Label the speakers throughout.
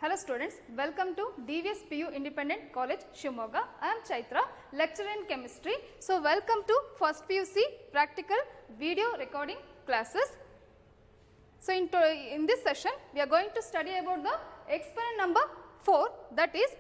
Speaker 1: Hello students, welcome to DVS PU Independent College, Shimoga. I am Chaitra, lecturer in chemistry. So, welcome to first PUC practical video recording classes. So, in this session, we are going to study about the experiment number 4, that is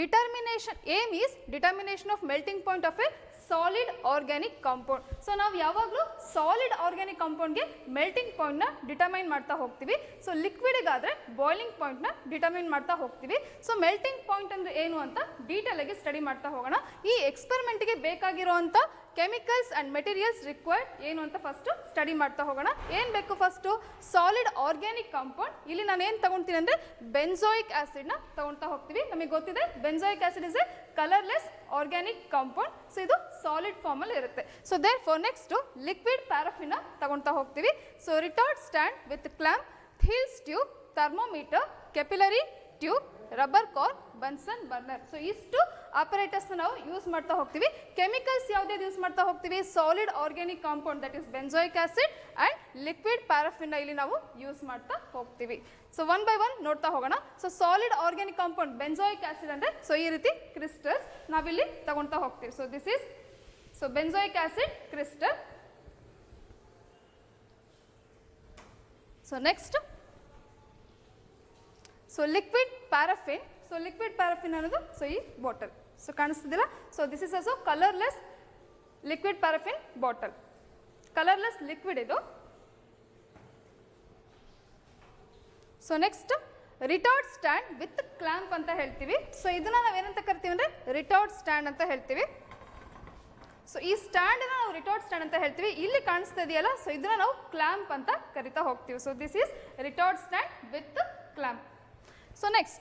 Speaker 1: determination. Aim is determination of melting point of a solid organic compound. So, ನಾವು ಯಾವಾಗಲೂ solid organic compound ಗೆ melting point ನ determine ಮಾಡ್ತಾ ಹೋಗ್ತೀವಿ. So, liquid ಗಾದ್ರೆ boiling point ನ determine ಮಾಡ್ತಾ ಹೋಗ್ತೀವಿ. So, melting point ಅಂದ್ರೆ ಏನು ಅಂತ ಡೀಟೇಲ್ ಆಗಿ ಸ್ಟಡಿ ಮಾಡ್ತಾ ಹೋಗೋಣ. ಈ ಎಕ್ಸ್ಪೆರಿಮೆಂಟ್ ಗೆ ಬೇಕಾಗಿರುವಂತ ಕೆಮಿಕಲ್ಸ್ ಅಂಡ್ ಮೆಟೀರಿಯಲ್ಸ್ ರಿಕ್ವೈರ್ಡ್ ಏನು ಅಂತ ಫಸ್ಟ್ ಸ್ಟಡಿ ಮಾಡ್ತಾ ಹೋಗೋಣ. ಏನು ಬೇಕು ಫಸ್ಟ್? Solid organic compound. ಇಲ್ಲಿ ನಾನು ಏನು ತಗೊಳ್ತೀನಿ ಅಂದರೆ ಬೆಂಜೋಯಿಕ್ ಆಸಿಡ್ ನ ತಗೊಳ್ತಾ ಹೋಗ್ತೀವಿ. ನಮಗೆ ಗೊತ್ತಿದೆ benzoic acid is a colourless organic compound. So ಇದು ಸಾಲಿಡ್ ಫಾರ್ಮ್ ಅಲ್ಲಿ ಇರುತ್ತೆ. So there for next liquid paraffin ತಗೊಳ್ತಾ ಹೋಗ್ತೀವಿ. So retort stand with clamp, Thiele's tube, thermometer, capillary tube, rubber cork, Bunsen burner. So ಇಷ್ಟು operators ನಾವು use ಮಾಡ್ತಾ ಹೋಗ್ತೀವಿ. Chemicals ಯಾವ್ದು ಯೂಸ್ ಮಾಡ್ತಾ ಹೋಗ್ತೀವಿ? Solid organic compound that is benzoic acid and liquid paraffin ಇಲ್ಲಿ ನಾವು ಯೂಸ್ ಮಾಡ್ತಾ ಹೋಗ್ತೀವಿ. ಸೊ ಒನ್ ಬೈ ಒನ್ ನೋಡ್ತಾ ಹೋಗೋಣ. So solid organic compound benzoic acid ಅಂದ್ರೆ ಸೊ ಈ ರೀತಿ ಕ್ರಿಸ್ಟಲ್ಸ್ ನಾವಿಲ್ಲಿ ತಗೊಳ್ತಾ ಹೋಗ್ತೀವಿ. So this is so benzoic acid crystal. So next so liquid paraffin. So liquid paraffin ಅನ್ನೋದು ಸೊ ಈ ಬಾಟಲ್ ಸೊ ಕಾಣಿಸ್ತಿದಿಲ್ಲ. So this is also colourless liquid paraffin bottle. Colourless liquid ಇದು. So next retort stand with clamp ಅಂತ ಹೇಳ್ತೀವಿ. So ಇದನ್ನ ನಾವೇನಂತ ಕರಿತೀವಿ ಅಂದ್ರೆ ರಿಟಾರ್ಡ್ ಸ್ಟ್ಯಾಂಡ್ ಅಂತ ಹೇಳ್ತೀವಿ. ಸೊ ಈ ಸ್ಟ್ಯಾಂಡ್ ನಾವು ರಿಟಾರ್ಡ್ ಸ್ಟ್ಯಾಂಡ್ ಅಂತ ಹೇಳ್ತೀವಿ. ಇಲ್ಲಿ ಕಾಣಿಸ್ತಾ ಇದೆಯಲ್ಲ, ಸೊ ಇದನ್ನ ನಾವು ಕ್ಲಾಂಪ್ ಅಂತ ಕರಿತಾ ಹೋಗ್ತೀವಿ. So this is retard stand with clamp. So next,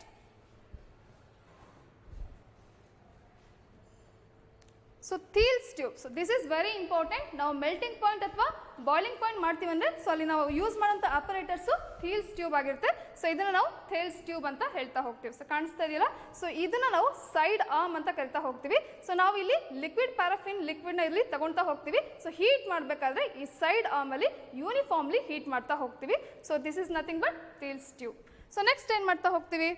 Speaker 1: so Thiele's tube. So this is very important. ನಾವು melting point ಅಥವಾ ಬಾಯ್ಲಿಂಗ್ ಪಾಯಿಂಟ್ ಮಾಡ್ತೀವಿ ಅಂದರೆ ಸೊ ಅಲ್ಲಿ ನಾವು ಯೂಸ್ ಮಾಡೋಂಥ ಆಪರೇಟರ್ಸು Thiele's tube ಆಗಿರುತ್ತೆ. ಸೊ ಇದನ್ನು ನಾವು Thiele's tube ಅಂತ ಹೇಳ್ತಾ ಹೋಗ್ತೀವಿ. ಸೊ ಕಾಣಿಸ್ತಾ ಇದೆಯಲ್ಲ, ಸೊ ಇದನ್ನು ನಾವು ಸೈಡ್ ಆರ್ಮ್ ಅಂತ ಕರಿತಾ ಹೋಗ್ತೀವಿ. ಸೊ ನಾವು ಇಲ್ಲಿ ಲಿಕ್ವಿಡ್ ಪ್ಯಾರಾಫಿನ್ ಲಿಕ್ವಿಡ್ನ ಇಲ್ಲಿ ತಗೊಳ್ತಾ ಹೋಗ್ತೀವಿ. ಸೊ ಹೀಟ್ ಮಾಡಬೇಕಾದ್ರೆ ಈ ಸೈಡ್ ಆರ್ಮಲ್ಲಿ ಯೂನಿಫಾರ್ಮ್ಲಿ ಹೀಟ್ ಮಾಡ್ತಾ ಹೋಗ್ತೀವಿ. So this is nothing but Thiele's tube. So next ಏನು ಮಾಡ್ತಾ ಹೋಗ್ತೀವಿ?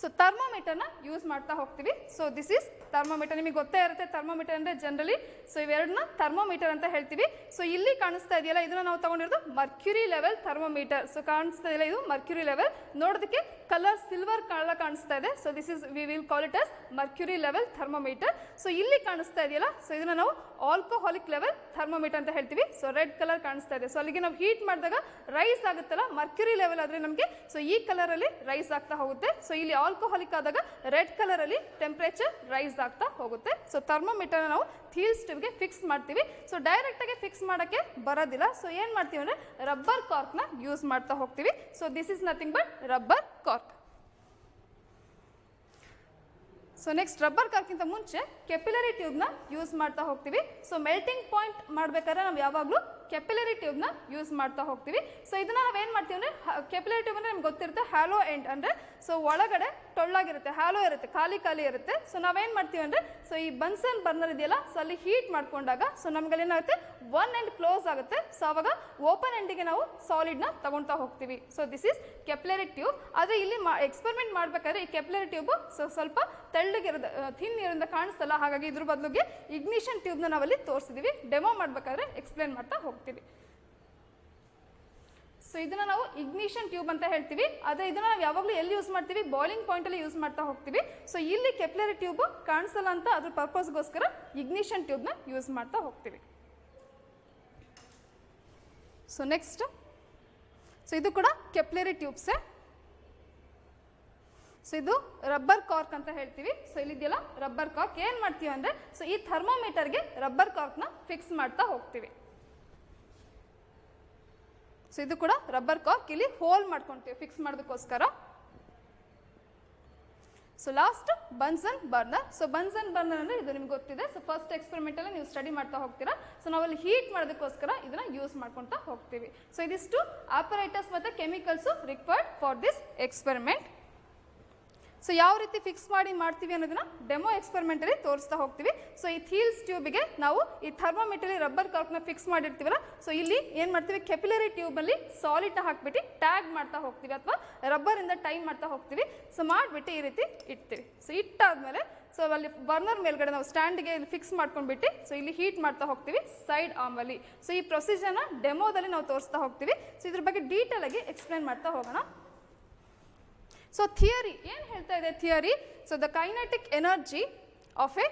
Speaker 1: ಸೊ ಥರ್ಮೋಮೀಟರ್ನ ಯೂಸ್ ಮಾಡ್ತಾ ಹೋಗ್ತೀವಿ. So this is thermometer. ನಿಮಗೆ ಗೊತ್ತೇ ಇರುತ್ತೆ ಥರ್ಮೋಮೀಟರ್ ಅಂದರೆ ಜನರಲಿ ಸೊ ಇವೆರಡನ್ನ ಥರ್ಮೋಮೀಟರ್ ಅಂತ ಹೇಳ್ತೀವಿ. ಸೊ ಇಲ್ಲಿ ಕಾಣಿಸ್ತಾ ಇದೆಯಲ್ಲ, ಇದನ್ನ ನಾವು ತಗೊಂಡಿರೋದು ಮರ್ಕ್ಯುರಿ ಲೆವೆಲ್ ಥರ್ಮೋಮೀಟರ್. ಸೊ ಕಾಣಿಸ್ತಾ ಇದೆಯಲ್ಲ, ಇದು ಮರ್ಕ್ಯುರಿ ಲೆವೆಲ್. ನೋಡೋದಕ್ಕೆ ಕಲರ್ ಸಿಲ್ವರ್ ಕಲರ್ ಕಾಣಿಸ್ತಾ ಇದೆ. So this is we will call it as Mercury level thermometer. So ಇಲ್ಲಿ ಕಾಣಿಸ್ತಾ ಇದೆಯಲ್ಲ, ಸೊ ಇದನ್ನ ನಾವು ಆಲ್ಕೋಹಾಲಿಕ್ ಲೆವೆಲ್ ಥರ್ಮೋಮೀಟರ್ ಅಂತ ಹೇಳ್ತೀವಿ. ಸೊ ರೆಡ್ ಕಲರ್ ಕಾಣಿಸ್ತಾ ಇದೆ. ಸೊ ಅಲ್ಲಿಗೆ ನಾವು ಹೀಟ್ ಮಾಡಿದಾಗ ರೈಸ್ ಆಗುತ್ತಲ್ಲ, ಮರ್ಕ್ಯುರಿ ಲೆವೆಲ್ ಆದರೆ ನಮಗೆ ಸೊ ಈ ಕಲರಲ್ಲಿ ರೈಸ್ ಆಗ್ತಾ ಹೋಗುತ್ತೆ. ಸೊ ಇಲ್ಲಿ ಆಲ್ಕೋಹಾಲಿಕ್ ಆದಾಗ ರೆಡ್ ಕಲರ್ ಅಲ್ಲಿ ಟೆಂಪರೇಚರ್ ರೈಸ್ ಆಗ್ತಾ ಹೋಗುತ್ತೆ. ಸೊ ಥರ್ಮೋಮೀಟರ್ ನಾವು Thiele's tube ಗೆ ಫಿಕ್ಸ್ ಮಾಡ್ತೀವಿ. ಸೊ ಡೈರೆಕ್ಟ್ ಆಗಿ ಫಿಕ್ಸ್ ಮಾಡೋಕ್ಕೆ ಬರೋದಿಲ್ಲ. ಸೊ ಏನು ಮಾಡ್ತೀವಿ ಅಂದರೆ ರಬ್ಬರ್ ಕಾರ್ಕ್ನ ಯೂಸ್ ಮಾಡ್ತಾ ಹೋಗ್ತೀವಿ. So this is nothing but rubber cork. So next rubber ಕಾರ್ಕ್ಕಿಂತ ಮುಂಚೆ ಕೆಪಿಲರಿ ಟ್ಯೂಬ್ನ ಯೂಸ್ ಮಾಡ್ತಾ ಹೋಗ್ತೀವಿ. ಸೊ ಮೆಲ್ಟಿಂಗ್ ಪಾಯಿಂಟ್ ಮಾಡಬೇಕಾದ್ರೆ ನಾವು ಯಾವಾಗಲೂ ಕೆಪಿಲರಿ ಟ್ಯೂಬ್ನ ಯೂಸ್ ಮಾಡ್ತಾ ಹೋಗ್ತೀವಿ. ಸೊ ಇದನ್ನ ನಾವೇನು ಮಾಡ್ತೀವಿ ಅಂದರೆ ಕೆಪಿಲರಿ ಟ್ಯೂಬ್ ಅಂದರೆ ನಮ್ಗೆ ಗೊತ್ತಿರುತ್ತೆ ಹ್ಯಾಲೋ ಎಂಡ್ ಅಂದರೆ ಸೊ ಒಳಗಡೆ ಟೊಳ್ಳಾಗಿರುತ್ತೆ, ಹ್ಯಾಲೋ ಇರುತ್ತೆ, ಖಾಲಿ ಇರುತ್ತೆ. ಸೊ ನಾವೇನು ಮಾಡ್ತೀವಿ ಅಂದರೆ ಸೊ ಈ ಬನ್ಸನ್ ಬರ್ನರ್ ಇದೆಯಲ್ಲ, ಸೊ ಅಲ್ಲಿ ಹೀಟ್ ಮಾಡ್ಕೊಂಡಾಗ ಸೊ ನಮ್ಗೆ ಏನಾಗುತ್ತೆ ಒನ್ ಎಂಡ್ ಕ್ಲೋಸ್ ಆಗುತ್ತೆ. ಸೊ ಅವಾಗ ಓಪನ್ ಎಂಡಿಗೆ ನಾವು ಸಾಲಿಡ್ನ ತಗೊಳ್ತಾ ಹೋಗ್ತೀವಿ. So this is capillary tube. ಆದರೆ ಇಲ್ಲಿ ಎಕ್ಸ್ಪೆರಿಮೆಂಟ್ ಮಾಡಬೇಕಾದ್ರೆ ಈ ಕೆಪಿಲರಿ ಟ್ಯೂಬ್ ಸೊ ಸ್ವಲ್ಪ ತೆಳ್ಳಗಿರೋದು ಥಿನ್ ಇರೋದ್ರಿಂದ ಕಾಣಿಸ್ತಲ್ಲ, ಹಾಗಾಗಿ ಇದ್ರ ಬದಲಿಗೆ ಇಗ್ನಿಷನ್ ಟ್ಯೂಬ್ನ ನಾವಲ್ಲಿ ತೋರಿಸಿದ್ದೀವಿ. ಡೆಮೋ ಮಾಡಬೇಕಾದ್ರೆ ಎಕ್ಸ್ಪ್ಲೇನ್ ಮಾಡ್ತಾ ಹೋಗ್ತೀವಿ. ಸೊ ಇದನ್ನ ನಾವು ಇಗ್ನಿಷನ್ ಟ್ಯೂಬ್ ಅಂತ ಹೇಳ್ತೀವಿ. ಆದರೆ ಇದನ್ನ ನಾವು ಯಾವಾಗಲೂ ಎಲ್ಲಿ ಯೂಸ್ ಮಾಡ್ತೀವಿ? ಬಾಯ್ಲಿಂಗ್ ಪಾಯಿಂಟ್ ಅಲ್ಲಿ ಯೂಸ್ ಮಾಡ್ತಾ ಹೋಗ್ತೀವಿ. ಸೊ ಇಲ್ಲಿ ಕೆಪಿಲರಿ ಟ್ಯೂಬ್ ಕಾಣಿಸಲ್ಲ ಅಂತ ಅದ್ರ ಪರ್ಪಸ್ಗೋಸ್ಕರ ಇಗ್ನಿಷನ್ ಟ್ಯೂಬ್ನ ಯೂಸ್ ಮಾಡ್ತಾ ಹೋಗ್ತೀವಿ. ಸೊ ನೆಕ್ಸ್ಟ್ ಸೊ ಇದು ಕೂಡ ಕೆಪಿಲರಿ ಟ್ಯೂಬ್ಸೇ. ಸೊ ಇದು ರಬ್ಬರ್ ಕಾರ್ಕ್ ಅಂತ ಹೇಳ್ತೀವಿ. ಸೊ ಇಲ್ಲಿದೆಯಲ್ಲ ರಬ್ಬರ್ ಕಾರ್ಕ್. ಏನು ಮಾಡ್ತೀವಿ ಅಂದರೆ ಸೊ ಈ ಥರ್ಮೋಮೀಟರ್ಗೆ ರಬ್ಬರ್ ಕಾರ್ಕ್ನ ಫಿಕ್ಸ್ ಮಾಡ್ತಾ ಹೋಗ್ತೀವಿ. ಸೊ ಇದು ಕೂಡ ರಬ್ಬರ್ ಕಾರ್ಕ್. ಇಲ್ಲಿ ಹೋಲ್ ಮಾಡ್ಕೊಳ್ತೀವಿ ಫಿಕ್ಸ್ ಮಾಡೋದಕ್ಕೋಸ್ಕರ. So last Bunsen burner. So Bunsen burner ಅಂದರೆ ಇದು ನಿಮ್ಗೆ ಗೊತ್ತಿದೆ. ಸೊ ಫಸ್ಟ್ ಎಕ್ಸ್ಪೆರಿಮೆಂಟಲ್ಲಿ ನೀವು ಸ್ಟಡಿ ಮಾಡ್ತಾ ಹೋಗ್ತೀರಾ. ಸೊ ನಾವಲ್ಲಿ ಹೀಟ್ ಮಾಡೋದಕ್ಕೋಸ್ಕರ ಇದನ್ನ ಯೂಸ್ ಮಾಡ್ಕೊಳ್ತಾ ಹೋಗ್ತೀವಿ. ಸೊ ಇದಿಷ್ಟು ಆಪರೇಟರ್ಸ್ ಮತ್ತು chemicals required for this experiment. So ಯಾವ ರೀತಿ ಫಿಕ್ಸ್ ಮಾಡ್ತೀವಿ ಅನ್ನೋದನ್ನ ಡೆಮೋ ಎಕ್ಸ್ಪೆರಿಮೆಂಟಲ್ಲಿ ತೋರಿಸ್ತಾ ಹೋಗ್ತೀವಿ. ಸೊ ಈ ಥೀಲ್ಸ್ ಟ್ಯೂಬ್ಗೆ ನಾವು ಈ ಥರ್ಮೋಮೀಟರ್ ರಬ್ಬರ್ ಕಾರ್ಕ್ನ ಫಿಕ್ಸ್ ಮಾಡಿರ್ತೀವಲ್ಲ, ಸೊ ಇಲ್ಲಿ ಏನು ಮಾಡ್ತೀವಿ, ಕೆಪಿಲರಿ ಟ್ಯೂಬಲ್ಲಿ ಸಾಲಿಡ್ನ ಹಾಕ್ಬಿಟ್ಟು ಟ್ಯಾಗ್ ಮಾಡ್ತಾ ಹೋಗ್ತೀವಿ ಅಥವಾ ರಬ್ಬರಿಂದ ಟೈಮ್ ಮಾಡ್ತಾ ಹೋಗ್ತೀವಿ. ಸೊ ಮಾಡಿಬಿಟ್ಟು ಈ ರೀತಿ ಇಡ್ತೀವಿ. ಸೊ ಇಟ್ಟಾದ್ಮೇಲೆ ಸೊ ಅಲ್ಲಿ ಬರ್ನರ್ ಮೇಲ್ಗಡೆ ನಾವು ಸ್ಟ್ಯಾಂಡ್ಗೆ ಫಿಕ್ಸ್ ಮಾಡ್ಕೊಂಡ್ಬಿಟ್ಟು ಸೊ ಇಲ್ಲಿ ಹೀಟ್ ಮಾಡ್ತಾ ಹೋಗ್ತೀವಿ ಸೈಡ್ ಆರ್ಮಲ್ಲಿ. ಸೊ ಈ ಪ್ರೊಸೀಜರ್ನ ಡೆಮೋದಲ್ಲಿ ನಾವು ತೋರಿಸ್ತಾ ಹೋಗ್ತೀವಿ. ಸೊ ಇದ್ರ ಬಗ್ಗೆ ಡೀಟೇಲ್ ಆಗಿ ಎಕ್ಸ್ಪ್ಲೇನ್ ಮಾಡ್ತಾ ಹೋಗೋಣ. ಸೊ ಥಿಯರಿ ಏನು ಹೇಳ್ತಾ ಇದೆ theory? So the kinetic energy of a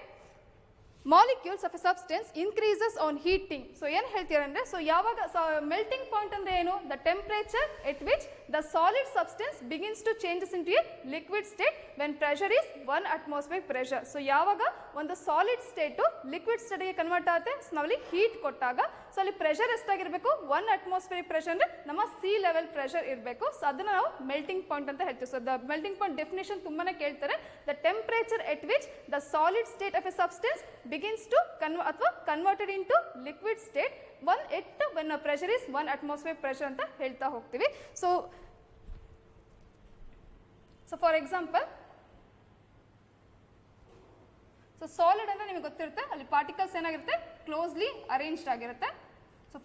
Speaker 1: molecules of a substance increases on heating. So ಏನು ಹೇಳ್ತೀರ ಅಂದರೆ, ಸೊ ಯಾವಾಗ ಮೆಲ್ಟಿಂಗ್ ಪಾಯಿಂಟ್ ಅಂದರೆ ಏನು? The temperature at which the solid substance begins to changes into a liquid state when pressure is 1 atmospheric pressure. So ಯಾವಾಗ ಒಂದು solid state liquid ಸ್ಟೇಟ್ಗೆ convert ಆಗುತ್ತೆ, ಸೊ ನಾವಲ್ಲಿ ಹೀಟ್ ಕೊಟ್ಟಾಗ ಸೊ ಅಲ್ಲಿ ಪ್ರೆಷರ್ ಎಷ್ಟಾಗಿರಬೇಕು? 1 atmospheric ಪ್ರೆಷರ್ ಅಂದರೆ ನಮ್ಮ ಸಿ ಲೆವೆಲ್ ಪ್ರೆಷರ್ ಇರಬೇಕು. ಸೊ ಅದನ್ನು ನಾವು ಮೆಲ್ಟಿಂಗ್ ಪಾಯಿಂಟ್ ಅಂತ ಹೇಳ್ತೀವಿ. So the melting point definition ತುಂಬಾನೇ ಕೇಳ್ತಾರೆ. The temperature at which the solid state of a substance begins to ಅಥವಾ converted into liquid state when a pressure is 1 atmospheric pressure ಅಂತ ಹೇಳ್ತಾ ಹೋಗ್ತೀವಿ. So for example, so solid ಅಂದ್ರೆ ನಿಮಗೆ ಗೊತ್ತಿರುತ್ತೆ, ಅಲ್ಲಿ ಪಾರ್ಟಿಕಲ್ಸ್ ಏನಾಗಿರುತ್ತೆ, ಕ್ಲೋಸ್ಲಿ ಅರೇಂಜ್ಡ್ ಆಗಿರುತ್ತೆ. ಸೊ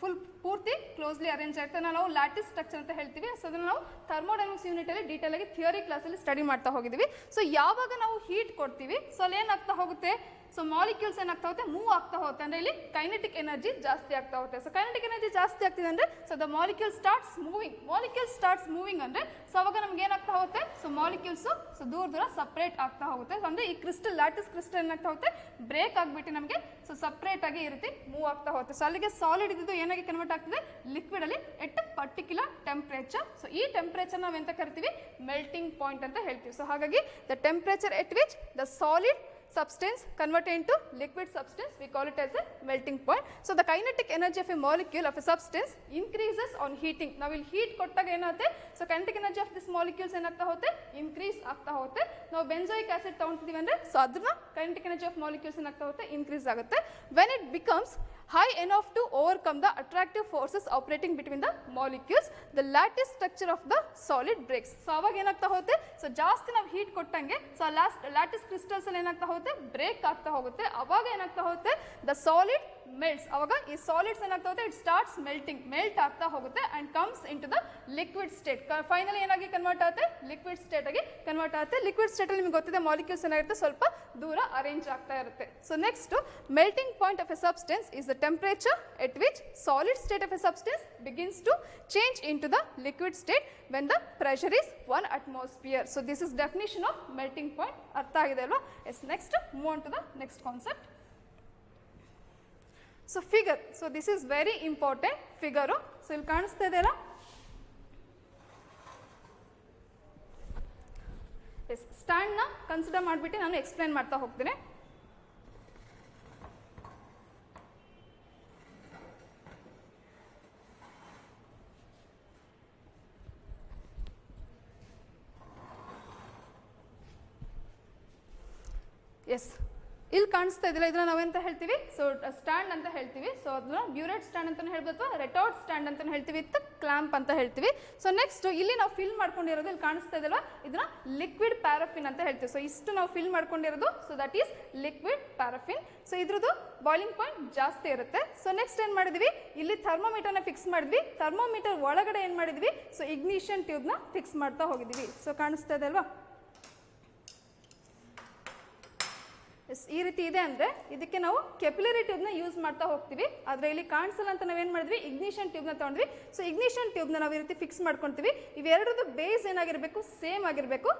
Speaker 1: ಪೂರ್ತಿ ಕ್ಲೋಸ್ಲಿ ಅರೇಂಜ್ ಆಗಿರುತ್ತೆ. ನಾವು ಲ್ಯಾಟಿಸ್ ಸ್ಟ್ರಕ್ಚರ್ ಅಂತ ಹೇಳ್ತೀವಿ. ಸೊ ಅದನ್ನು ನಾವು ಥರ್ಮೋಡೈನಮಿಕ್ಸ್ ಯೂನಿಟಲ್ಲಿ ಡೀಟೇಲ್ ಆಗಿ ಥಿಯರಿ ಕ್ಲಾಸಲ್ಲಿ ಸ್ಟಡಿ ಮಾಡ್ತಾ ಹೋಗಿದ್ದೀವಿ. ಸೊ ಯಾವಾಗ ನಾವು ಹೀಟ್ ಕೊಡ್ತೀವಿ, ಸೊ ಅಲ್ಲಿ ಏನಾಗ್ತಾ ಹೋಗುತ್ತೆ, ಸೊ ಮಾಲಿಕ್ಯೂಲ್ಸ್ ಏನಾಗ್ತಾ ಹೋಗುತ್ತೆ, ಮೂವ್ ಆಗ್ತಾ ಹೋಗುತ್ತೆ. ಅಂದರೆ ಇಲ್ಲಿ ಕೈನೆಟಿಕ್ ಎನರ್ಜಿ ಜಾಸ್ತಿ ಆಗ್ತಾ ಹೋಗುತ್ತೆ. ಸೊ ಕೈನೆಟಿಕ್ ಎನರ್ಜಿ ಜಾಸ್ತಿ ಆಗ್ತಿದೆ ಅಂದರೆ, so the molecule starts moving ಅಂದರೆ, ಸೊ ಅವಾಗ ನಮ್ಗೆ ಏನಾಗ್ತಾ ಹೋಗುತ್ತೆ, ಸೊ ಮಾಲಿಕ್ಯೂಲ್ಸ್ ಸೊ ದೂರ ಸಪ್ರೇಟ್ ಆಗ್ತಾ ಹೋಗುತ್ತೆ. ಅಂದರೆ ಈ ಕ್ರಿಸ್ಟಲ್, ಲ್ಯಾಟಿಸ್ ಕ್ರಿಸ್ಟಲ್ ಏನಾಗ್ತಾ ಹೋಗುತ್ತೆ, ಬ್ರೇಕ್ ಆಗಿಬಿಟ್ಟು ನಮಗೆ ಸೊ ಸಪ್ರೇಟ್ ಆಗಿ ಈ ರೀತಿ ಮೂವ್ ಆಗ್ತಾ ಹೋಗುತ್ತೆ. ಸೊ ಅಲ್ಲಿಗೆ ಸಾಲಿಡ್ ಇದ್ದು ಏನಾಗಿ ಕನ್ವರ್ಟ್ ಆಗ್ತದೆ, ಲಿಕ್ವಿಡ್ ಅಲ್ಲಿ ಎಟ್ ಪರ್ಟಿಕ್ಯುಲರ್ ಟೆಂಪರೇಚರ್. ಸೊ ಈ ಟೆಂಪರೇಚರ್ ನಾವು ಎಂತ ಕರಿತೀವಿ, ಮೆಲ್ಟಿಂಗ್ ಪಾಯಿಂಟ್ ಅಂತ ಹೇಳ್ತೀವಿ. ಸೊ ಹಾಗಾಗಿ the temperature at which the solid substance converted into liquid substance, we call it as a melting point. So the kinetic energy of a molecule of a substance increases on heating. Now will heat kottaga enagutte, so kinetic energy of this molecules enagta hogutte, increase agta hogutte. Now benzoic acid ತಗೊಂತಿದೀವಿ ಅಂದ್ರೆ, so ಅದನ್ನ kinetic energy of molecules enagta hogutte, increase ಆಗುತ್ತೆ. When it becomes high enough to overcome the attractive forces operating between the molecules, the lattice structure of the solid breaks. So aವಾಗ ಏನಾಗ್ತಾ ಹೋಗುತ್ತೆ, so ಜಾಸ್ತಿ ನಾವು heat ಕೊಟ್ಟಂಗೆ so lattice crystals ಅಲ್ಲಿ ಏನಾಗ್ತಾ ಹೋಗುತ್ತೆ, break ಆಗ್ತಾ ಹೋಗುತ್ತೆ. ಅವಾಗ ಏನಾಗ್ತಾ ಹೋಗುತ್ತೆ, ದ ಸಾಲಿಡ್ ಮೆಲ್ಟ್ಸ್. ಅವಾಗ ಈ ಸಾಲಿಡ್ಸ್ ಏನಾಗ್ತಾ ಹೋಗುತ್ತೆ, ಇಟ್ ಸ್ಟಾರ್ಟ್ಸ್ ಮೆಲ್ಟ್ ಆಗ್ತಾ ಹೋಗುತ್ತೆ and comes into the liquid state. Finally ಏನಾಗಿ ಕನ್ವರ್ಟ್ ಆಗುತ್ತೆ, ಲಿಕ್ವಿಡ್ ಸ್ಟೇಟ್ ಆಗಿ ಕನ್ವರ್ಟ್ ಆಗುತ್ತೆ. ಲಿಕ್ವಿಡ್ ಸ್ಟೇಟ್ ಅಲ್ಲಿ ನಿಮಗೆ ಗೊತ್ತಿದೆ, ಮಾಲಿಕ್ಯೂಲ್ಸ್ ಏನಾಗಿರುತ್ತೆ, ಸ್ವಲ್ಪ ದೂರ ಅರೇಂಜ್ ಆಗ್ತಾ ಇರುತ್ತೆ. So next, melting point of a substance is the temperature at which solid state of a substance begins to change into the liquid state when the pressure is 1 atmosphere. So this is definition of melting point. ಅರ್ಥ ಆಗಿದೆ ಅಲ್ವಾ? Yes, next move on to the next concept. So figure, so this is very important figure. So ಇಲ್ಲಿ ಕಾಣಿಸ್ತಾ ಇದೆ ಅಲ್ಲ, S stand ನ consider ಮಾಡಿಬಿಟ್ಟು ನಾನು ಎಕ್ಸ್ಪ್ಲೇನ್ ಮಾಡ್ತಾ ಹೋಗ್ತೀನಿ. ಎಸ್ ಇಲ್ಲಿ ಕಾಣಿಸ್ತಾ ಇದಿಲ್ಲ, ಇದನ್ನ ನಾವೆಂತ ಹೇಳ್ತೀವಿ, ಸೊ ಸ್ಟ್ಯಾಂಡ್ ಅಂತ ಹೇಳ್ತೀವಿ. ಸೊ ಅದನ್ನ ಬ್ಯೂರೆಟ್ ಸ್ಟ್ಯಾಂಡ್ ಅಂತ ಹೇಳ್ಬೋದು, ಅಥವಾ ರೆಟಾರ್ಡ್ ಸ್ಟ್ಯಾಂಡ್ ಅಂತ ಹೇಳ್ತೀವಿ, ವಿತ್ ಕ್ಲಾಂಪ್ ಅಂತ ಹೇಳ್ತೀವಿ. ಸೊ ನೆಕ್ಸ್ಟ್ ಇಲ್ಲಿ ನಾವು ಫಿಲ್ ಮಾಡ್ಕೊಂಡಿರೋದು ಇಲ್ಲಿ ಕಾಣಿಸ್ತಾ ಇದಲ್ವಾ, ಇದನ್ನ ಲಿಕ್ವಿಡ್ ಪ್ಯಾರಾಫಿನ್ ಅಂತ ಹೇಳ್ತೀವಿ. ಸೊ ಇಷ್ಟು ನಾವು ಫಿಲ್ ಮಾಡ್ಕೊಂಡಿರೋದು, so that is liquid paraffin. So ಇದ್ರದ್ದು ಬಾಯ್ಲಿಂಗ್ ಪಾಯಿಂಟ್ ಜಾಸ್ತಿ ಇರುತ್ತೆ. ಸೊ ನೆಕ್ಸ್ಟ್ ಏನು ಮಾಡಿದ್ವಿ, ಇಲ್ಲಿ ಥರ್ಮೋಮೀಟರ್ನ ಫಿಕ್ಸ್ ಮಾಡಿದ್ವಿ. ಥರ್ಮೋಮೀಟರ್ ಒಳಗಡೆ ಏನು ಮಾಡಿದ್ವಿ, ಸೊ ಇಗ್ನಿಷನ್ ಟ್ಯೂಬ್ನ ಫಿಕ್ಸ್ ಮಾಡ್ತಾ ಹೋಗಿದ್ವಿ. ಸೊ ಕಾಣಿಸ್ತಾ ಇದೆ ಅಲ್ವಾ, ಈ ರೀತಿ ಇದೆ ಅಂದರೆ ಇದಕ್ಕೆ ನಾವು ಕೆಪಿಲರಿ ಟ್ಯೂಬ್ನ ಯೂಸ್ ಮಾಡ್ತಾ ಹೋಗ್ತೀವಿ. ಆದರೆ ಇಲ್ಲಿ ಕಾಣಿಸಲ್ಲ ಅಂತ ನಾವೇನು ಮಾಡಿದ್ವಿ, ಇಗ್ನಿಷನ್ ಟ್ಯೂಬ್ನ ತೊಗೊಂಡ್ವಿ. ಸೊ ಇಗ್ನಿಷನ್ ಟ್ಯೂಬ್ನ ನಾವು ಈ ರೀತಿ ಫಿಕ್ಸ್ ಮಾಡ್ಕೊಳ್ತೀವಿ. ಇವೆರಡರದ್ದು ಬೇಸ್ ಏನಾಗಿರಬೇಕು, ಸೇಮ್ ಆಗಿರಬೇಕು.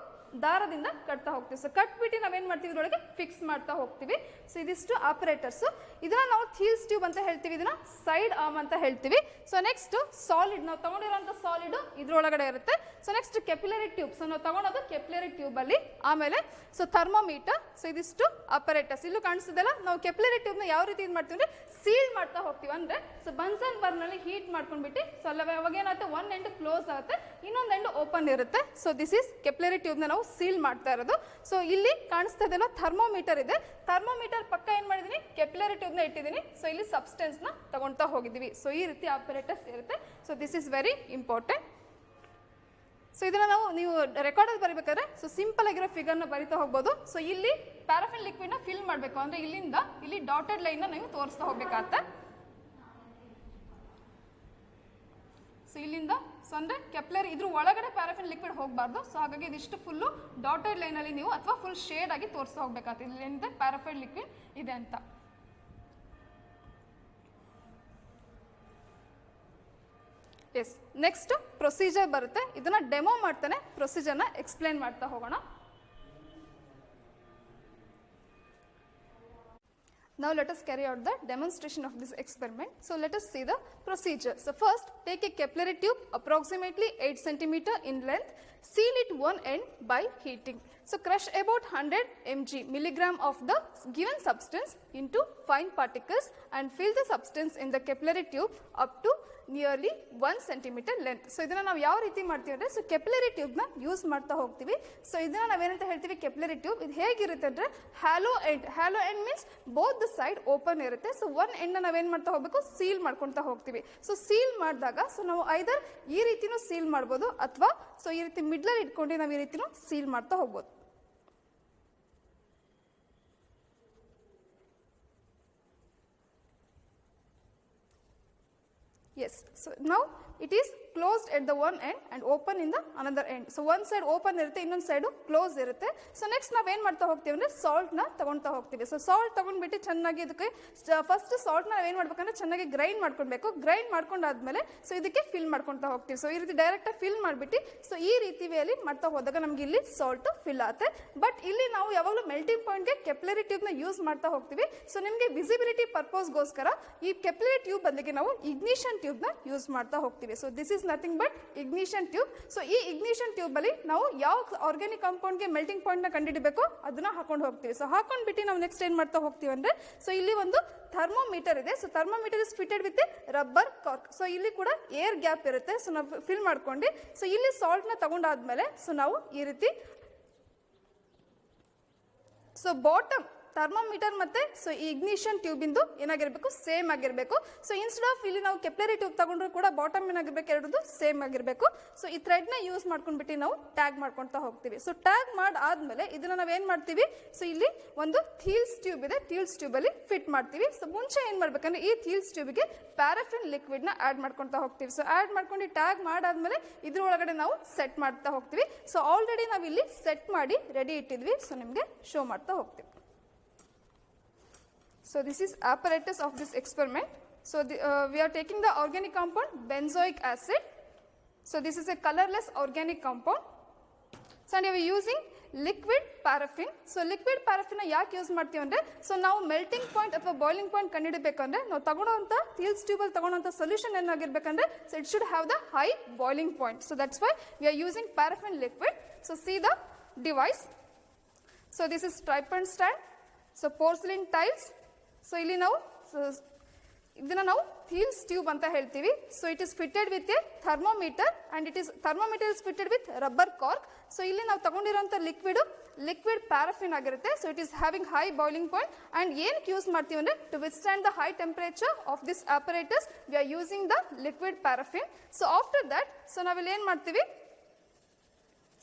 Speaker 1: ದಾರದಿಂದ ಕಟ್ತಾ ಹೋಗ್ತೀವಿ. ಸೊ ಕಟ್ಬಿಟ್ಟು ನಾವೇನು ಮಾಡ್ತೀವಿ, ಇದರೊಳಗೆ ಫಿಕ್ಸ್ ಮಾಡ್ತಾ ಹೋಗ್ತೀವಿ. ಸೊ ಇದಿಷ್ಟು ಆಪರೇಟರ್ಸು. ಇದನ್ನ ನಾವು ಥೀಲ್ಸ್ ಟ್ಯೂಬ್ ಅಂತ ಹೇಳ್ತೀವಿ, ಇದನ್ನ ಸೈಡ್ ಆರ್ಮ್ ಅಂತ ಹೇಳ್ತೀವಿ. ಸೊ ನೆಕ್ಸ್ಟ್ ಸಾಲಿಡ್, ನಾವು ತಗೊಂಡಿರೋಂಥ ಸಾಲಿಡ್ ಇದ್ರೊಳಗಡೆ ಇರುತ್ತೆ. So next capillary tube, so ನಾವು ತಗೊಳೋದು ಕೆಪಿಲರಿ ಟ್ಯೂಬ್ ಅಲ್ಲಿ. ಆಮೇಲೆ ಸೊ ಥರ್ಮೋಮೀಟರ್. ಸೊ ಇದಿಷ್ಟು ಆಪರೇಟರ್ಸ್. ಇಲ್ಲೂ ಕಾಣಿಸ್ತಿದೆಲ್ಲ, ನಾವು ಕೆಪಿಲರಿ ಟ್ಯೂಬ್ನ ಯಾವ ರೀತಿ ಇದು ಮಾಡ್ತೀವಿ ಅಂದರೆ ಸೀಲ್ ಮಾಡ್ತಾ ಹೋಗ್ತೀವಿ. ಅಂದರೆ ಸೊ ಬನ್ಸನ್ ಬರ್ನಲ್ಲಿ ಹೀಟ್ ಮಾಡ್ಕೊಂಡ್ಬಿಟ್ಟು, ಸೊ ಅಲ್ಲ ಅವಾಗ ಏನಾಗುತ್ತೆ, ಒನ್ ಎಂಡ್ ಕ್ಲೋಸ್ ಆಗುತ್ತೆ, ಇನ್ನೊಂದು ಎಂಡ್ ಓಪನ್ ಇರುತ್ತೆ. ಸೊ ದಿಸ್ ಈಸ್ ಕೆಪಿಲರಿ ಟ್ಯೂಬ್ನ ನಾವು ಸೀಲ್ ಮಾಡ್ತಾ ಇರೋದು. ಸೊ ಇಲ್ಲಿ ಕಾಣಿಸ್ತಾ ಇದೆಲ್ಲ, ಥರ್ಮೋಮೀಟರ್ ಇದೆ. ಥರ್ಮೋಮೀಟರ್ ಪಕ್ಕ ಏನು ಮಾಡಿದ್ದೀನಿ, ಕೆಪಿಲರಿ ಟ್ಯೂಬ್ನ ಇಟ್ಟಿದ್ದೀನಿ. ಸೊ ಇಲ್ಲಿ ಸಬ್ಸ್ಟೆನ್ಸ್ನ ತಗೊಳ್ತಾ ಹೋಗಿದ್ದೀವಿ. ಸೊ ಈ ರೀತಿ ಆಪರೇಟರ್ಸ್ ಇರುತ್ತೆ. So this is very important. So ಇದನ್ನು ನೀವು ರೆಕಾರ್ಡಲ್ಲಿ ಬರೀಬೇಕಾದ್ರೆ ಸೊ ಸಿಂಪಲ್ ಆಗಿರೋ ಫಿಗರ್ನ ಬರಿತಾ ಹೋಗ್ಬೋದು. ಸೊ ಇಲ್ಲಿ ಪ್ಯಾರಾಫಿನ್ ಲಿಕ್ವಿಡ್ನ ಫಿಲ್ ಮಾಡಬೇಕು ಅಂದರೆ ಇಲ್ಲಿಂದ ಇಲ್ಲಿ ಡಾಟೆಡ್ ಲೈನ್ನ ನೀವು ತೋರಿಸ್ತಾ ಹೋಗ್ಬೇಕಾಗತ್ತೆ. ಸೊ ಇಲ್ಲಿಂದ ಸೊ ಅಂದರೆ ಕೆಪ್ಲರ್ ಇದ್ರ ಒಳಗಡೆ ಪ್ಯಾರಾಫಿನ್ ಲಿಕ್ವಿಡ್ ಹೋಗಬಾರ್ದು. ಸೊ ಹಾಗಾಗಿ ಇದಿಷ್ಟು ಫುಲ್ಲು ಡಾಟೆಡ್ ಲೈನಲ್ಲಿ ನೀವು ಅಥವಾ ಫುಲ್ ಶೇಡ್ ಆಗಿ ತೋರಿಸ್ತಾ ಹೋಗ್ಬೇಕಾಗ್ತದೆ ಇಲ್ಲಿಂದ ಪ್ಯಾರಾಫಿನ್ ಲಿಕ್ವಿಡ್ ಇದೆ ಅಂತ. ಎಸ್, ನೆಕ್ಸ್ಟ್ ಪ್ರೊಸೀಜರ್ ಬರುತ್ತೆ. ಇದನ್ನ ಡೆಮೋ ಮಾಡ್ತಾನೆ ಪ್ರೊಸೀಜರ್ನ ಎಕ್ಸ್ಪ್ಲೇನ್ ಮಾಡ್ತಾ ಹೋಗೋಣ. Now let us carry out the demonstration of this experiment. So let us see the procedure. So first, take a capillary tube approximately 8 cm in length. Seal it one end by heating. So crush about 100 milligram of the given substance into fine particles and fill the substance in the capillary tube up to nearly 1 centimetre length. So ಇದನ್ನು ನಾವು ಯಾವ ರೀತಿ ಮಾಡ್ತೀವಿ ಅಂದರೆ, so ಕೆಪ್ಲರಿ ಟ್ಯೂಬ್ನ use ಮಾಡ್ತಾ ಹೋಗ್ತೀವಿ. So ಇದನ್ನು ನಾವೇನಂತ ಹೇಳ್ತೀವಿ, ಕೆಪ್ಲರಿ ಟ್ಯೂಬ್ ಇದು ಹೇಗಿರುತ್ತೆ ಅಂದರೆ hello end. Hello end means both the side open ಇರುತ್ತೆ. ಸೊ ಒನ್ ಎಂಡ್ನ ನಾವೇನು ಮಾಡ್ತಾ ಹೋಗಬೇಕು, ಸೀಲ್ ಮಾಡ್ಕೊಳ್ತಾ ಹೋಗ್ತೀವಿ. ಸೊ ಸೀಲ್ ಮಾಡಿದಾಗ ಸೊ ನಾವು ಐದರ್ ಈ ರೀತಿನೂ ಸೀಲ್ ಮಾಡ್ಬೋದು ಅಥವಾ ಸೊ ಈ ರೀತಿ ಮಿಡ್ಲಲ್ಲಿ ಇಟ್ಕೊಂಡು ನಾವು ಈ ರೀತಿನೂ ಸೀಲ್ ಮಾಡ್ತಾ ಹೋಗ್ಬೋದು. Yes, so now it is closed at the one end and open in the another end. So one side open irutte, innond side close irutte. So next ನಾವು ಏನು ಮಾಡ್ತಾ ಹೋಗ್ತೀವಿ ಅಂದರೆ ಸಾಲ್ಟ್ನ ತಗೊಳ್ತಾ ಹೋಗ್ತೀವಿ. ಸೊ ಸಾಲ್ಟ್ ತಗೊಂಡ್ಬಿಟ್ಟು ಚೆನ್ನಾಗಿ ಇದಕ್ಕೆ ಫಸ್ಟ್ ಸಾಲ್ಟ್ನ ನಾವು ಏನು ಮಾಡ್ಬೇಕಂದ್ರೆ ಚೆನ್ನಾಗಿ ಗ್ರೈಂಡ್ ಮಾಡ್ಕೊಳ್ಬೇಕು. ಗ್ರೈಂಡ್ ಮಾಡ್ಕೊಂಡಾದ್ಮೇಲೆ ಸೊ ಇದಕ್ಕೆ ಫಿಲ್ ಮಾಡ್ಕೊಳ್ತಾ ಹೋಗ್ತೀವಿ. ಸೊ ಈ ರೀತಿ ಡೈರೆಕ್ಟಾಗಿ ಫಿಲ್ ಮಾಡಿಬಿಟ್ಟು ಸೊ ಈ ರೀತಿ ವೇಲಿ ಮಾಡ್ತಾ ಹೋದಾಗ ನಮ್ಗೆ ಇಲ್ಲಿ ಸಾಲ್ಟ್ ಫಿಲ್ ಆಗುತ್ತೆ. ಬಟ್ ಇಲ್ಲಿ ನಾವು ಯಾವಾಗಲೂ ಮೆಲ್ಟಿಂಗ್ ಪಾಯಿಂಟ್ಗೆ ಕೆಪ್ಲರಿ ಟ್ಯೂಬ್ನ ಯೂಸ್ ಮಾಡ್ತಾ ಹೋಗ್ತೀವಿ. ಸೊ ನಿಮಗೆ ವಿಸಿಬಿಲಿಟಿ ಪರ್ಪಸ್ಗೋಸ್ಕರ ಈ ಕೆಪ್ಲರಿ ಟ್ಯೂಬ್ ಬದಲಿಗೆ ನಾವು ಇಗ್ನಿಷನ್ ಟ್ಯೂಬ್ನ ಯೂಸ್ ಮಾಡ್ತಾ ಹೋಗ್ತೀವಿ. So this is nothing but ignition tube. So ಈ ಇಗ್ನಿಷನ್ ಟ್ಯೂಬ್ ಅಲ್ಲಿ ನಾವು ಯಾವ ಆರ್ಗ್ಯಾನಿಕ್ ಕಾಂಪೌಂಡ್ಗೆ ಮೆಲ್ಟಿಂಗ್ ಪಾಯಿಂಟ್ ನ ಕಂಡುಹಿಡಬೇಕು ಅದನ್ನ ಹಾಕೊಂಡು ಹೋಗ್ತೀವಿ. ಸೊ ಹಾಕೊಂಡ್ಬಿಟ್ಟು ನಾವು ನೆಕ್ಸ್ಟ್ ಏನ್ ಮಾಡ್ತಾ ಹೋಗ್ತೀವಿ ಅಂದ್ರೆ, ಸೊ ಇಲ್ಲಿ ಒಂದು ಥರ್ಮೋಮೀಟರ್ ಇದೆ. So thermometer is fitted with rubber cork. So ಇಲ್ಲಿ ಕೂಡ ಏರ್ ಗ್ಯಾಪ್ ಇರುತ್ತೆ. ಸೊ ನಾವು ಫಿಲ್ ಮಾಡ್ಕೊಂಡು ಸೊ ಇಲ್ಲಿ ಸಾಲ್ಟ್ ನ ತಗೊಂಡಾದ್ಮೇಲೆ ಸೊ ನಾವು ಈ ರೀತಿ ಸೊ ಬಾಟಮ್ ಥರ್ಮೋಮೀಟರ್ ಮತ್ತೆ ಸೊ ಈ ಇಗ್ನಿಷನ್ ಟ್ಯೂಬ್ ಇಂದು ಏನಾಗಿರಬೇಕು, ಸೇಮ್ ಆಗಿರಬೇಕು. ಸೊ ಇನ್ಸ್ಟೆಡ್ ಆಫ್ ಇಲ್ಲಿ ನಾವು ಕೆಪ್ಲರಿ ಟ್ಯೂಬ್ ತಗೊಂಡ್ರು ಕೂಡ ಬಾಟಮ್ ಏನಾಗಿರ್ಬೇಕು, ಎರಡದು ಸೇಮ್ ಆಗಿರಬೇಕು. ಸೊ ಈ ಥ್ರೆಡ್ನ ಯೂಸ್ ಮಾಡ್ಕೊಂಡ್ಬಿಟ್ಟು ನಾವು ಟ್ಯಾಗ್ ಮಾಡ್ಕೊಳ್ತಾ ಹೋಗ್ತೀವಿ. ಸೊ ಟ್ಯಾಗ್ ಮಾಡಾದ್ಮೇಲೆ ಇದನ್ನ ನಾವು ಏನು ಮಾಡ್ತೀವಿ, ಸೊ ಇಲ್ಲಿ ಒಂದು ಥೀಲ್ಸ್ ಟ್ಯೂಬ್ ಇದೆ, ಥೀಲ್ಸ್ ಟ್ಯೂಬ್ ಅಲ್ಲಿ ಫಿಟ್ ಮಾಡ್ತೀವಿ. ಸೊ ಮುಂಚೆ ಏನು ಮಾಡ್ಬೇಕಂದ್ರೆ ಈ ಥೀಲ್ಸ್ ಟ್ಯೂಬ್ಗೆ ಪ್ಯಾರಾಫಿನ್ ಲಿಕ್ವಿಡ್ ನ ಆಡ್ ಮಾಡ್ಕೊಳ್ತಾ ಹೋಗ್ತೀವಿ. ಸೊ ಆಡ್ ಮಾಡ್ಕೊಂಡು ಟ್ಯಾಗ್ ಮಾಡಾದ್ಮೇಲೆ ಇದ್ರ ಒಳಗಡೆ ನಾವು ಸೆಟ್ ಮಾಡ್ತಾ ಹೋಗ್ತೀವಿ. ಸೊ ಆಲ್ರೆಡಿ ನಾವು ಇಲ್ಲಿ ಸೆಟ್ ಮಾಡಿ ರೆಡಿ ಇಟ್ಟಿದ್ವಿ. ಸೊ ನಿಮಗೆ ಶೋ ಮಾಡ್ತಾ ಹೋಗ್ತೀವಿ. So this is apparatus of this experiment. So we are taking the organic compound benzoic acid. So this is a colorless organic compound. So and we are using liquid paraffin. So liquid paraffin ಯಾಕೆ use ಮಾಡ್ತೀವಿ ಅಂದರೆ, so ನಾವು melting point ಅಥವಾ boiling point ಕಂಡುಹಿಡಬೇಕಂದ್ರೆ ನಾವು ತಗೊಳ್ಳೋಂಥ Thiele's ಟ್ಯೂಬಲ್ಲಿ ತಗೊಳ್ಳೋಂಥ ಸೊಲ್ಯೂಷನ್ ಏನಾಗಿರ್ಬೇಕಂದ್ರೆ, so it should have the high boiling point. So that's why we are using paraffin liquid. So see the device. So this is tripod stand. So porcelain tiles. So ಇಲ್ಲಿ ನಾವು ಇದನ್ನ ನಾವು Thiele's tube ಅಂತ ಹೇಳ್ತೀವಿ. So it is fitted with a thermometer and thermometer is fitted with rubber cork. So ಇಲ್ಲಿ ನಾವು ತಗೊಂಡಿರೋಂಥ liquid paraffin ಆಗಿರುತ್ತೆ. So it is having high boiling point and ಏನಕ್ಕೆ ಯೂಸ್ ಮಾಡ್ತೀವಿ ಅಂದರೆ, to withstand the high temperature of this apparatus we are using the liquid paraffin. So after that so ನಾವಿಲ್ಲಿ ಏನು ಮಾಡ್ತೀವಿ,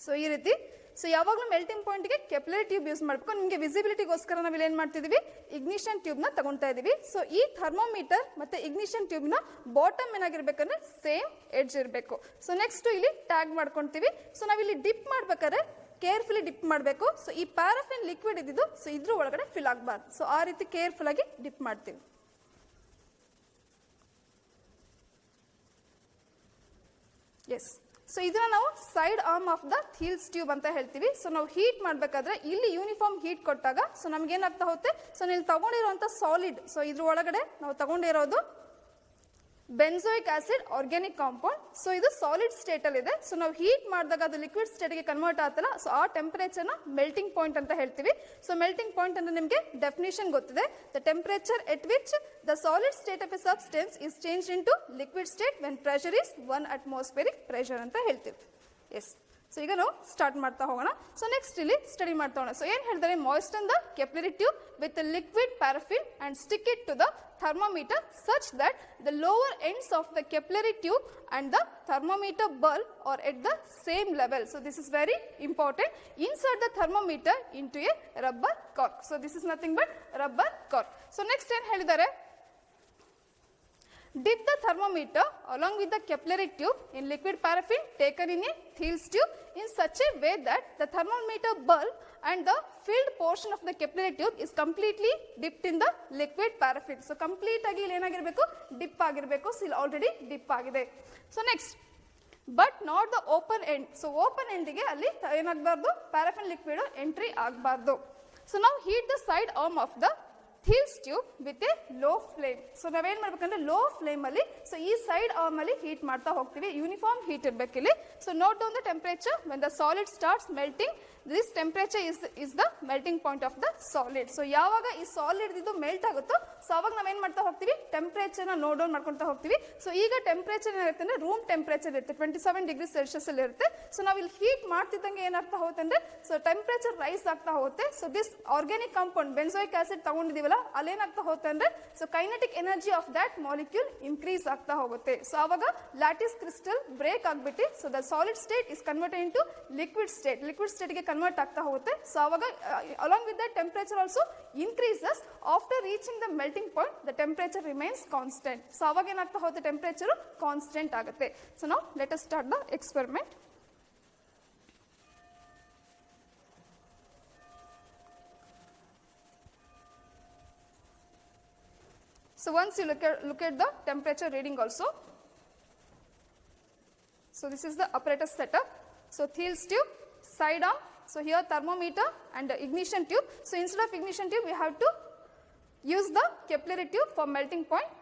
Speaker 1: ಸೊ ಈ ರೀತಿ ಸೊ ಯಾವಾಗಲೂ ಮೆಲ್ಟಿಂಗ್ ಪಾಯಿಂಟ್ಗೆ ಕೆಪ್ಲರಿ ಟ್ಯೂಬ್ ಯೂಸ್ ಮಾಡಬೇಕು. ನಿಮಗೆ ವಿಸಿಬಿಲಿಟಿಗೋಸ್ಕರ ನಾವಿಲ್ಲಿ ಏನು ಮಾಡ್ತಿದ್ದೀವಿ, ಇಗ್ನಿಷನ್ ಟ್ಯೂಬ್ನ ತಗೊಳ್ತಾ ಇದ್ದೀವಿ. ಸೊ ಈ ಥರ್ಮೋಮೀಟರ್ ಮತ್ತು ಇಗ್ನಿಷನ್ ಟ್ಯೂಬ್ನ ಬಾಟಮ್ ಏನಾಗಿರ್ಬೇಕಂದ್ರೆ ಸೇಮ್ ಎಡ್ಜ್ ಇರಬೇಕು. ಸೊ ನೆಕ್ಸ್ಟ್ ಇಲ್ಲಿ ಟ್ಯಾಗ್ ಮಾಡ್ಕೊಳ್ತೀವಿ. ಸೊ ನಾವಿಲ್ಲಿ ಡಿಪ್ ಮಾಡ್ಬೇಕಾದ್ರೆ ಕೇರ್ಫುಲಿ ಡಿಪ್ ಮಾಡಬೇಕು. ಸೊ ಈ ಪ್ಯಾರಾಫಿನ್ ಲಿಕ್ವಿಡ್ ಇದ್ದಿದ್ದು ಸೊ ಇದ್ರ ಒಳಗಡೆ ಫಿಲ್ ಆಗಬಾರ್ದು. ಸೊ ಆ ರೀತಿ ಕೇರ್ಫುಲ್ ಆಗಿ ಡಿಪ್ ಮಾಡ್ತೀವಿ. ಎಸ್, ಸೊ ಇದನ್ನ ನಾವು side arm of the Thiele's tube ಅಂತ ಹೇಳ್ತೀವಿ. ಸೊ ನಾವು ಹೀಟ್ ಮಾಡಬೇಕಾದ್ರೆ ಇಲ್ಲಿ ಯೂನಿಫಾರ್ಮ್ ಹೀಟ್ ಕೊಟ್ಟಾಗ ಸೊ ನಮ್ಗೆ ಏನಾಗ್ತಾ ಹೋಗುತ್ತೆ, ಸೊ ನೀವು ತಗೊಂಡಿರುವಂಥ ಸಾಲಿಡ್, ಸೊ ಇದ್ರ ಒಳಗಡೆ ನಾವು ತಗೊಂಡಿರೋದು benzoic acid organic compound. So ಇದು ಸಾಲಿಡ್ ಸ್ಟೇಟ್ ಅಲ್ಲಿ ಇದೆ. ಸೊ ನಾವು ಹೀಟ್ ಮಾಡಿದಾಗ ಅದು ಲಿಕ್ವಿಡ್ ಸ್ಟೇಟ್ಗೆ ಕನ್ವರ್ಟ್ ಆತಲ್ಲ, ಸೊ ಆ ಟೆಂಪರೇಚರ್ನ ಮೆಲ್ಟಿಂಗ್ ಪಾಯಿಂಟ್ ಅಂತ ಹೇಳ್ತೀವಿ. ಸೊ ಮೆಲ್ಟಿಂಗ್ ಪಾಯಿಂಟ್ ಅಂದ್ರೆ ನಿಮಗೆ ಡೆಫಿನೇಷನ್ ಗೊತ್ತಿದೆ, the temperature at which the solid state of a substance is change into liquid state when pressure is 1 atmospheric pressure ಅಂತ ಹೇಳ್ತೀವಿ. ಎಸ್, ಸೊ ಈಗ ನಾವು ಸ್ಟಾರ್ಟ್ ಮಾಡ್ತಾ ಹೋಗೋಣ. ಸೊ ನೆಕ್ಸ್ಟ್ ಇಲ್ಲಿ ಸ್ಟಡಿ ಮಾಡ್ತಾ ಹೋಗೋಣ. ಸೊ ಏನು ಹೇಳ್ತಾರೆ, moisten the capillary tube with liquid paraffin and stick it to the thermometer such that the lower ends of the capillary tube and the thermometer bulb are at the same level. So this is very important. Insert the thermometer into a rubber cork. So this is nothing but rubber cork. So next ಏನು ಹೇಳಿದ್ದಾರೆ, dip the thermometer along with the capillary tube in liquid paraffin taken in a Thiel's tube in such a way that the thermometer bulb and the filled portion of the capillary tube is completely dipped in the liquid paraffin. So complete agi ಇಲ್ಲಿ ಏನಾಗಿರಬೇಕು, drip ಆಗಿರಬೇಕು. So ಇಲ್ಲಿ already dip ಆಗಿದೆ. So next, but not the open end. So open ಎಂಡಿಗೆ ಅಲ್ಲಿ ಏನಾಗಬಾರ್ದು, paraffin liquid entry ಆಗಬಾರ್ದು. So ನಾವು heat the side arm of the Thiel's tube with a low flame. So ನಾವೇನು ಮಾಡ್ಬೇಕಂದ್ರೆ ಲೋ ಫ್ಲೇಮ್ ಅಲ್ಲಿ, ಸೊ ಈ ಸೈಡ್ ಆರ್ಮ್ ಅಲ್ಲಿ ಹೀಟ್ ಮಾಡ್ತಾ ಹೋಗ್ತೀವಿ. ಯೂನಿಫಾರ್ಮ್ ಹೀಟ್ ಇರಬೇಕು ಇಲ್ಲಿ. So note down the temperature when the solid starts melting. This temperature is the melting point of the solid. So ಯಾವಾಗ ಈ ಸಾಲಿಡ್ ಇದು ಮೆಲ್ಟ್ ಆಗುತ್ತೋ, ಸೊ ಅವಾಗ ನಾವೇನು ಮಾಡ್ತಾ ಹೋಗ್ತೀವಿ, ಟೆಂಪರೇಚರ್ನ ನೋಟ್ ಡೌನ್ ಮಾಡ್ಕೊಳ್ತಾ ಹೋಗ್ತೀವಿ. ಸೊ ಈಗ ಟೆಂಪರೇಚರ್ ಏನಾಗುತ್ತೆ ಅಂದ್ರೆ ರೂಮ್ ಟೆಂಪರೇಚರ್ ಇರುತ್ತೆ, 27 ಡಿಗ್ರಿ ಸೆಲ್ಸಿಯಸ್ ಅಲ್ಲಿ ಇರುತ್ತೆ. ಸೊ ನಾವು ಇಲ್ಲಿ ಹೀಟ್ ಮಾಡ್ತಿದ್ದಂಗೆ ಏನಾಗ್ತಾ ಹೋಗುತ್ತೆ ಅಂದ್ರೆ, ಸೊ ಟೆಂಪರೇಚರ್ ರೈಸ್ ಆಗ್ತಾ ಹೋಗುತ್ತೆ. So this organic compound benzoic acid ತಗೊಂಡಿದೀವಲ್ಲ, ಅಲ್ಲೇನಾಗ್ತಾ ಹೋಗುತ್ತೆ ಅಂದ್ರೆ, so kinetic energy of that molecule increase ಆಗ್ತಾ ಹೋಗುತ್ತೆ. ಸೊ ಅವಾಗ ಲ್ಯಾಟಿಸ್ ಕ್ರಿಸ್ಟಲ್ ಬ್ರೇಕ್ ಆಗ್ಬಿಟ್ಟು, so the solid state is converted into liquid state. Liquid ಸ್ಟೇಟ್ಗೆ ಕನ್ವರ್ಟ್ ಆಗ್ತಾ ಹೋಗುತ್ತೆ. ಸೊ ಅವಾಗ along with that temperature also increases. After reaching the melting point the temperature remains constant. So ಅವಾಗ ಏನಾಗ್ತಾ ಹೋಗುತ್ತೆ, temperature constant ಆಗುತ್ತೆ. So ನಾವು let us start the experiment. So once you look at the temperature reading also. So this is the apparatus setup. So Thiel's tube, side arm. So here thermometer and the ignition tube. So instead of ignition tube, we have to use the capillary tube for melting point.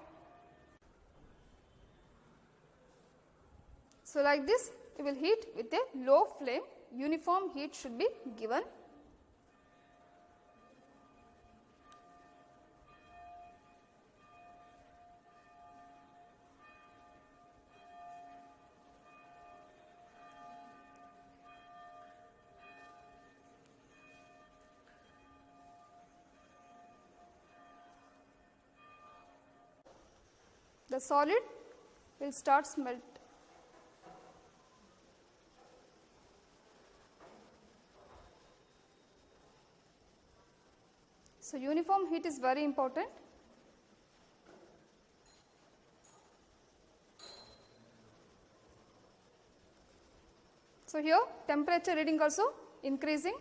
Speaker 1: So like this, we will heat with a low flame. Uniform heat should be given. The solid will start melt. So uniform heat is very important. So here temperature reading also increasing.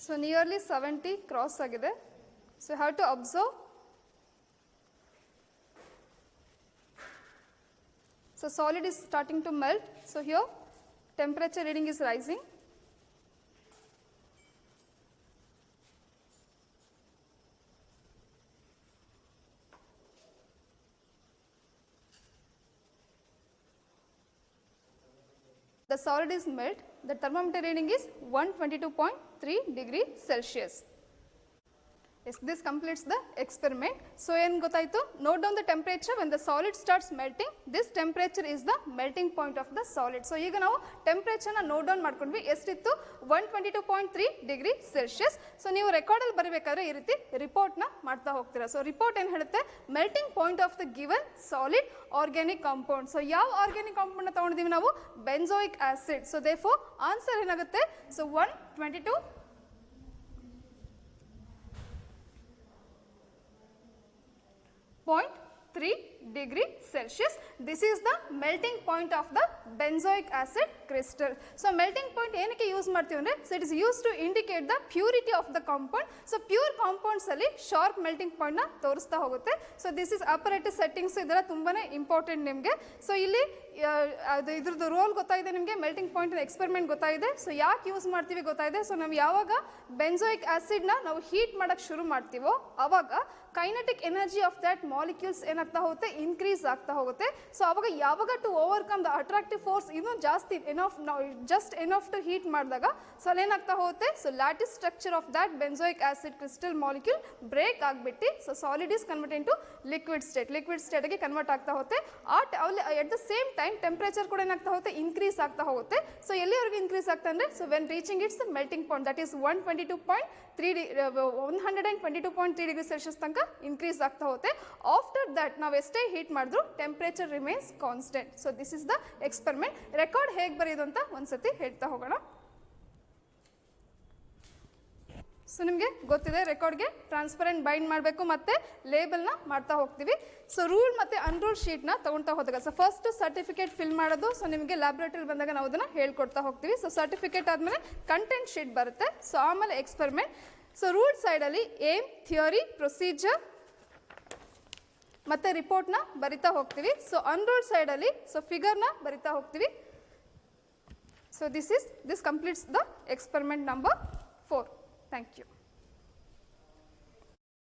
Speaker 1: So nearly 70 cross agide. So you have to observe. So solid is starting to melt. So here temperature reading is rising. The solid is melt. The thermometer reading is 122.3 degree Celsius. Yes, this completes the experiment. So ಏನು ಗೊತ್ತಾಯಿತು, note down the temperature when the solid starts melting. This temperature is the melting point of the solid. So ಈಗ ನಾವು ಟೆಂಪರೇಚರ್ನ note down ಮಾಡ್ಕೊಂಡ್ವಿ. ಎಷ್ಟಿತ್ತು, 122.3 degree Celsius. So ನೀವು ರೆಕಾರ್ಡಲ್ಲಿ ಬರಬೇಕಾದ್ರೆ ಈ ರೀತಿ ರಿಪೋರ್ಟ್ನ ಮಾಡ್ತಾ ಹೋಗ್ತೀರಾ. ಸೊ ರಿಪೋರ್ಟ್ ಏನು ಹೇಳುತ್ತೆ, melting point of the given solid organic compound. So ಯಾವ ಆರ್ಗ್ಯಾನಿಕ್ ಕಾಂಪೌಂಡ್ನ ತಗೊಂಡಿದ್ದೀವಿ ನಾವು, benzoic acid. So therefore answer ಏನಾಗುತ್ತೆ, so 122.3 degree Celsius. This is the melting point of the benzoic acid crystal. So melting point ಏನಕ್ಕೆ use ಮಾಡ್ತೀವಿ ಅಂದರೆ, so it is used to indicate the purity of the compound. So pure compounds ಅಲ್ಲಿ sharp melting point ನ ತೋರಿಸ್ತಾ ಹೋಗುತ್ತೆ. So this is apparatus settings. ಇದರ ತುಂಬಾನೇ important ನಿಮಗೆ. ಸೊ ಇಲ್ಲಿ ಇದ್ರದ್ದು ರೋಲ್ ಗೊತ್ತಾಗಿದೆ ನಿಮಗೆ, ಮೆಲ್ಟಿಂಗ್ ಪಾಯಿಂಟ್ ಎಕ್ಸ್ಪೆರಿಮೆಂಟ್ ಗೊತ್ತಾಗಿದೆ. ಸೊ ಯಾಕೆ ಯೂಸ್ ಮಾಡ್ತೀವಿ ಗೊತ್ತಾಗಿದೆ. ಸೊ ನಾವು ಯಾವಾಗ ಬೆನ್ಸೋಯಿಕ್ ಆಸಿಡ್ನ ನಾವು ಹೀಟ್ ಮಾಡೋಕ್ಕೆ ಶುರು ಮಾಡ್ತೀವೋ ಅವಾಗ kinetic energy of that molecules ಏನಾಗ್ತಾ ಹೋಗುತ್ತೆ, ಇನ್ಕ್ರೀಸ್ ಆಗ್ತಾ ಹೋಗುತ್ತೆ. ಸೊ ಅವಾಗ ಯಾವಾಗ to overcome the attractive force ಇನ್ನೂ ಜಾಸ್ತಿ ಎನಫ್ ಟು ಹೀಟ್ ಮಾಡಿದಾಗ ಸೊ ಅಲ್ಲೇನಾಗ್ತಾ ಹೋಗುತ್ತೆ, so lattice structure of that benzoic acid crystal molecule break ಆಗಿಬಿಟ್ಟು so solid is convert into liquid ಸ್ಟೇಟ್ಗೆ ಕನ್ವರ್ಟ್ ಆಗ್ತಾ ಹೋಗುತ್ತೆ. At the same time temperature ಕೂಡ ಏನಾಗ್ತಾ ಹೋಗುತ್ತೆ, ಇನ್ಕ್ರೀಸ್ ಆಗ್ತಾ ಹೋಗುತ್ತೆ. ಸೊ ಎಲ್ಲಿವರೆಗೂ ಇನ್ಕ್ರೀಸ್ ಆಗ್ತಾ ಅಂದರೆ so when reaching it's melting point that is 122.3 degree Celsius ತನಕ ಇನ್ಕ್ರೀಸ್ ಆಗ್ತಾ ಹೋಗುತ್ತೆ. ಆಫ್ಟರ್ ದಟ್ ನಾವು ಎಷ್ಟೇ ಹೀಟ್ ಮಾಡಿದ್ರು temperature remains constant. So this is the experiment. Record ಹೇಗೆ ಬರೆಯೋದು ಅಂತ ಒಂದ್ಸತಿ ಹೇಳ್ತಾ ಹೋಗೋಣ. ಸೊ ನಿಮಗೆ ಗೊತ್ತಿದೆ, ರೆಕಾರ್ಡ್ಗೆ ಟ್ರಾನ್ಸ್ಪರೆಂಟ್ ಬೈಂಡ್ ಮಾಡಬೇಕು ಮತ್ತು ಲೇಬಲ್ನ ಮಾಡ್ತಾ ಹೋಗ್ತೀವಿ. ಸೊ ರೂಲ್ ಮತ್ತು ಅನ್ರೂಲ್ಡ್ ಶೀಟ್ನ ತೊಗೊಳ್ತಾ ಹೋದಾಗ ಸೊ ಫಸ್ಟ್ ಸರ್ಟಿಫಿಕೇಟ್ ಫಿಲ್ ಮಾಡೋದು. ಸೊ ನಿಮಗೆ ಲ್ಯಾಬ್ರೇಟರಿ ಬಂದಾಗ ನಾವು ಅದನ್ನು ಹೇಳ್ಕೊಡ್ತಾ ಹೋಗ್ತೀವಿ. ಸೊ ಸರ್ಟಿಫಿಕೇಟ್ ಆದಮೇಲೆ ಕಂಟೆಂಟ್ ಶೀಟ್ ಬರುತ್ತೆ. ಸೊ ಆಮೇಲೆ ಎಕ್ಸ್ಪೆರಿಮೆಂಟ್. ಸೊ ರೂಲ್ ಸೈಡಲ್ಲಿ ಏಮ್, ಥಿಯರಿ, ಪ್ರೊಸೀಜರ್ ಮತ್ತು ರಿಪೋರ್ಟ್ನ ಬರಿತಾ ಹೋಗ್ತೀವಿ. ಸೊ ಅನ್ರೂಲ್ಡ್ ಸೈಡಲ್ಲಿ ಸೊ ಫಿಗರ್ನ ಬರಿತಾ ಹೋಗ್ತೀವಿ. So this completes the experiment number 4. Thank you.